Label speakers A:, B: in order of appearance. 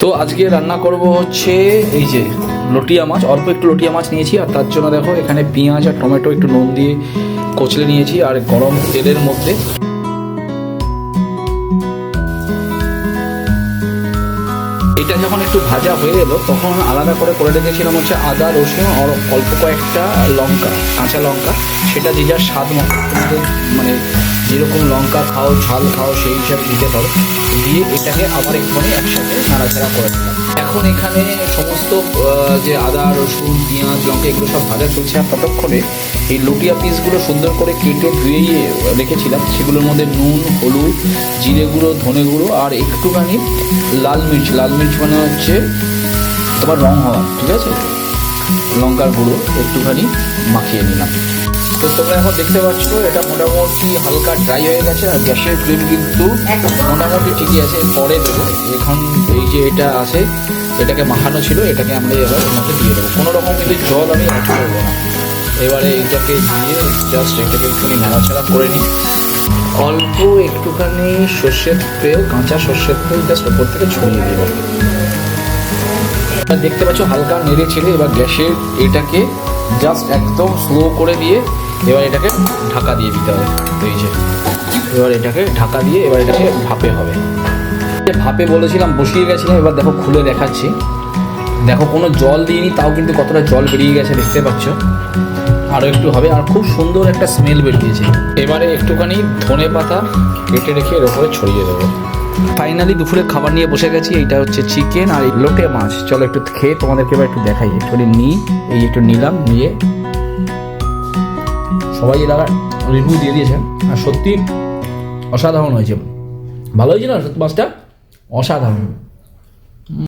A: তো আজকে রান্না করব হচ্ছে এই যে লটিয়া মাছ। অল্প একটু লটিয়া মাছ নিয়েছি, আর তার জন্য দেখো এখানে পেঁয়াজ আর টমেটো একটু নুন দিয়ে কচলে নিয়েছি, আর গরম তেলের মধ্যে এটা যখন একটু ভাজা হয়ে এলো তখন আলাদা করে রেখেছিলাম হচ্ছে আদা রসুন আর অল্প কয়েকটা লঙ্কা, কাঁচা লঙ্কা। সেটা যে যার স্বাদ মতো তোমাদের মানে যেরকম লঙ্কা খাও ঝাল খাও সেই হিসাবে দিতে পারো। দিয়ে এটাকে আবার একটুখানি একসাথে নাড়াচাড়া করে দিলাম। এখন এখানে সমস্ত যে আদা রসুন পেঁয়াজ লঙ্কা এগুলো সব ভাজা চলছে, আর ততক্ষণে এই লুটিয়া পিসগুলো সুন্দর করে কেটে ধুয়ে রেখেছিলাম। সেগুলোর মধ্যে নুন হলুদ জিরে গুঁড়ো ধনে গুঁড়ো আর একটুখানি লাল মির্চ মানে হচ্ছে তোমার রং হওয়া, ঠিক আছে, লঙ্কার গুঁড়ো একটুখানি মাখিয়ে নিলাম। তো তোমরা এখন দেখতে পাচ্ছ এটা মোটামুটি হালকা ড্রাই হয়ে গেছে, আর গ্যাসের ফ্লেম কিন্তু মোটামুটি ঠিকই আছে। পরে দেবো এখন এই যে এটা আছে এটাকে মাখানো ছিল, এটাকে আমরা এবার এর মধ্যে দিয়ে দেবো। কোনো রকম কিন্তু জল আমি অ্যাড করবো না। এবারে এইটাকে দিয়ে জাস্ট এটাকে একটুখানি নাড়াচাড়া করে নিই। অল্প একটুখানি সর্ষের তেল, কাঁচা সর্ষের তেল জাস্ট ওপর থেকে ছড়িয়ে দেবো। দেখতে পাচ্ছ হালকা নেড়ে ছেড়ে এবার গ্যাসের এটাকে জাস্ট একদম স্লো করে দিয়ে এবার এটাকে ঢাকা দিয়ে দিতে হবে। এই যে এবার এটাকে ঢাকা দিয়ে এবার এটাকে ভাপে হবে। ভাপে বলেছিলাম বসিয়ে গেছিলাম, এবার দেখো খুলে দেখাচ্ছি। দেখো কোনো জল দিইনি, তাও কিন্তু কতটা জল বেরিয়ে গেছে দেখতে পাচ্ছ। আরও একটু হবে, আর খুব সুন্দর একটা স্মেল বেরিয়েছে। এবারে একটুখানি ধনে পাতা কেটে রেখে এর উপরে ছড়িয়ে দেবো। ফাইনালি দুপুরে খাবার নিয়ে বসে গেছি। এইটা হচ্ছে চিকেন আর এই লোটে মাছ। চলো একটু খেয়ে তোমাদেরকে এবার একটু দেখাই। একটুখানি এই একটু নিলাম, নিয়ে সবাই এলাকা রিভিউ দিয়ে দিয়েছে, আর সত্যি অসাধারণ হয়েছে। ভালো হয়েছে না সত্যি মাছটা? অসাধারণ।